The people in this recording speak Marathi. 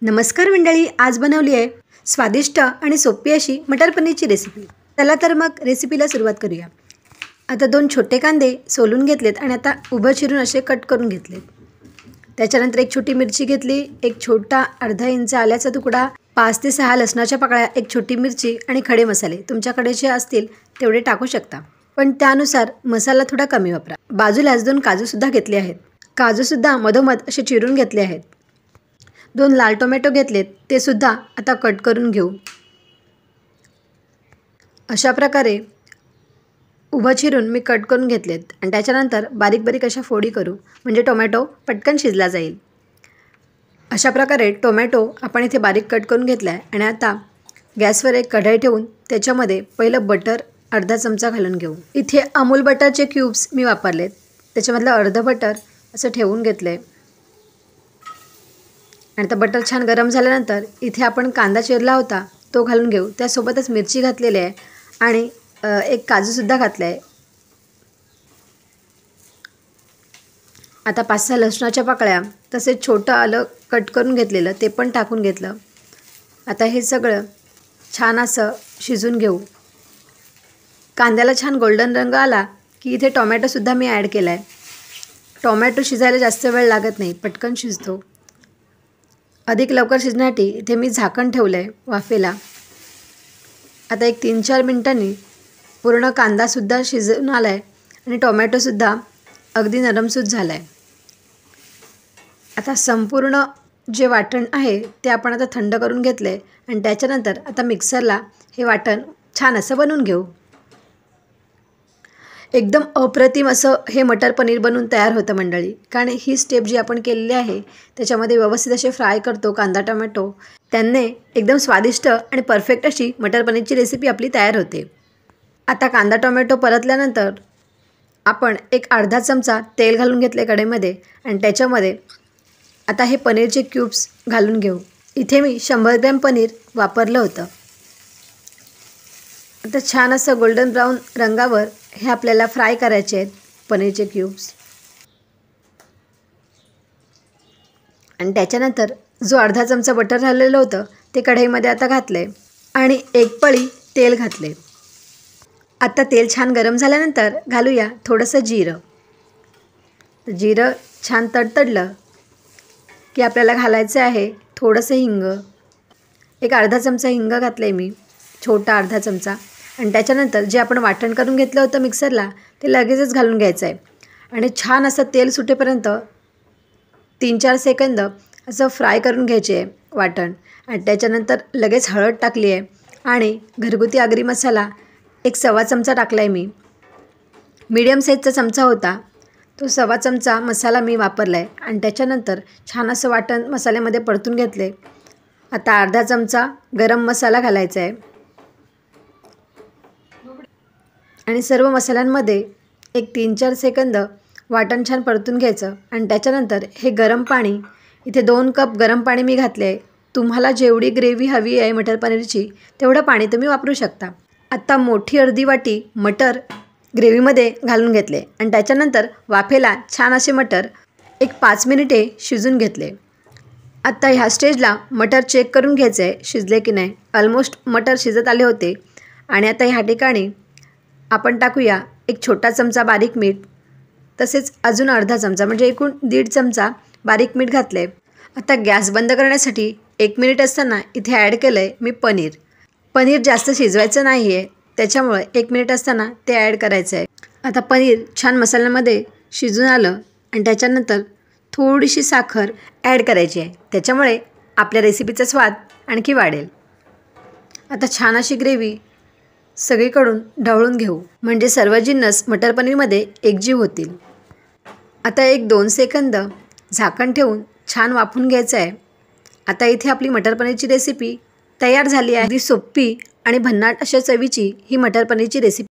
नमस्कार मंडळी, आज बनवली आहे स्वादिष्ट आणि सोपी अशी मटर पनीरची रेसिपी। चला तर मग रेसिपीला सुरुवात करूया। आता 2 छोटे कांदे सोलून घेतलेत आणि आता उभं चिरून असे कट करून घेतलेत। त्याच्यानंतर एक छोटी मिरची घेतली, एक छोटा अर्धा इंच आल्याचा तुकडा, 5 ते 6 लसणाच्या पाकळ्या, एक छोटी मिरची आणि खडे मसाले तुमच्याकडे जे असतील तेवढे टाकू शकता, पण त्यानुसार मसाला थोडा कमी वापरा। बाजूलाच 2 काजू सुद्धा घेतले आहेत। काजू सुद्धा मधोमध असे चिरून घेतले आहेत। 2 लाल टोमॅटो घेतलेत, ते सुद्धा आता कट करून घेऊ। अशा प्रकारे उभं चिरून मी कट करून घेतलेत आणि त्याच्यानंतर बारीक बारीक अशा फोडी करू, म्हणजे टोमॅटो पटकन शिजला जाईल। अशा प्रकारे टोमॅटो आपण इथे बारीक कट करून घेतला आहे आणि आता गॅसवर एक कढई ठेवून त्याच्यामध्ये पहिलं बटर अर्धा चमचा घालून घेऊ। इथे अमूल बटरचे क्यूब्स मी वापरलेत, त्याच्यामधलं अर्धं बटर असं ठेवून घेतलंय आणि आता बटर छान गरम झाल्यानंतर इथे आपण कांदा चिरला होता तो घालून घेऊ। त्यासोबतच मिरची घातलेली आहे आणि एक काजू सुद्धा घातला आहे। आता 5-6 लसणाच्या पाकळ्या, तसेच छोटं आलं कट करून घेतलेलं ते पण टाकून घेतलं। आता हे सगळं छान असं शिजून घेऊ। कांद्याला छान गोल्डन रंग आला की इथे टोमॅटो सुद्धा मी ॲड केला आहे। टोमॅटो शिजायला जास्त वेळ लागत नाही, पटकन शिजतो। अधिक लवकर शिजण्यासाठी इथे मी झाकण ठेवलं आहे वाफेला। आता एक 3-4 मिनिटांनी पूर्ण कांदासुद्धा शिजून आला आहे आणि टोमॅटोसुद्धा अगदी नरमसूत झाला आहे। आता संपूर्ण जे वाटण आहे ते आपण आता थंड करून घेतलं आहे आणि त्याच्यानंतर आता मिक्सरला हे वाटण छान असं बनवून घेऊ। एकदम अप्रतिम असं हे मटर पनीर बनवून तयार होतं मंडळी, कारण ही स्टेप जी आपण केलेली आहे त्याच्यामध्ये व्यवस्थित असे फ्राय करतो कांदा टोमॅटो, त्याने एकदम स्वादिष्ट आणि परफेक्ट अशी मटर पनीरची रेसिपी आपली तयार होते। आता कांदा टोमॅटो परतल्यानंतर आपण एक अर्धा चमचा तेल घालून घेतले कढईमध्ये आणि त्याच्यामध्ये आता हे पनीरचे क्यूब्स घालून घेऊ। इथे मी 100 ग्रॅम पनीर वापरलं होतं। आता छान असं गोल्डन ब्राऊन रंगावर हे आपल्याला फ्राय करायचे आहेत पनीरचे क्यूब्स। आणि त्याच्यानंतर जो अर्धा चमचा बटर राहिलेलं होतं ते कढईमध्ये आता घातले आणि एक पळी तेल घातले। आता तेल छान गरम झाल्यानंतर घालूया थोडंसं जिरं। जिरं छान तडतडलं की आपल्याला घालायचं आहे थोडंसं हिंग, एक अर्धा चमचा हिंग घातलं आहे मी, छोटा अर्धा चमचा। आणि त्याच्यानंतर जे आपण वाटण करून घेतलं होतं मिक्सरला ते लगेचच घालून घ्यायचं आहे आणि छान असं तेल सुटेपर्यंत 3-4 सेकंद असं फ्राय करून घ्यायचे आहे वाटण। आणि त्याच्यानंतर लगेच हळद टाकली आहे आणि घरगुती आगरी मसाला एक 1/2 चमचा टाकला आहे मी। मीडियम साईजचा चमचा होता तो 1/2 चमचा मसाला मी वापरला आहे आणि त्याच्यानंतर छान असं वाटण मसाल्यामध्ये परतून घेतले। आता अर्धा चमचा गरम मसाला घालायचा आहे आणि सर्व मसाल्यांमध्ये एक 3-4 सेकंद वाटण छान परतून घ्यायचं आणि त्याच्यानंतर हे गरम पाणी, इथे 2 कप गरम पाणी मी घातले आहे। तुम्हाला जेवढी ग्रेव्ही हवी आहे मटर पनीरची तेवढं पाणी तुम्ही वापरू शकता। आता मोठी अर्धी वाटी मटर ग्रेव्हीमध्ये घालून घेतले आणि त्याच्यानंतर वाफेला छान असे मटर एक 5 मिनिटे शिजून घेतले। आता ह्या स्टेजला मटर चेक करून घ्यायचं आहे शिजले की नाही। ऑलमोस्ट मटर शिजत आले होते आणि आता ह्या ठिकाणी आपण टाकूया एक छोटा चमचा बारीक मीठ, तसेच अजून अर्धा चमचा म्हणजे एकूण 1.5 चमचा बारीक मीठ घातले। आता गॅस बंद करण्यासाठी 1 मिनिट असताना इथे ॲड केलं आहे मी पनीर। पनीर जास्त शिजवायचं नाही आहे, त्याच्यामुळे 1 मिनिट असताना ते ॲड करायचं आहे। आता पनीर छान मसाल्यामध्ये शिजून आलं आणि त्याच्यानंतर थोडीशी साखर ॲड करायची आहे, त्याच्यामुळे आपल्या रेसिपीचा स्वाद आणखी वाढेल। आता छान अशी ग्रेव्ही सगळीकडून ढवळून घेऊ, म्हणजे सर्व जिन्नस मटर पनीरमध्ये एकजीव होतील। आता एक 2 सेकंद झाकण ठेवून छान वाफून घ्यायचं आहे। आता इथे आपली मटर पनीरची रेसिपी तयार झाली आहे। अगदी सोपी आणि भन्नाट अशा चवीची ही मटर पनीरची रेसिपी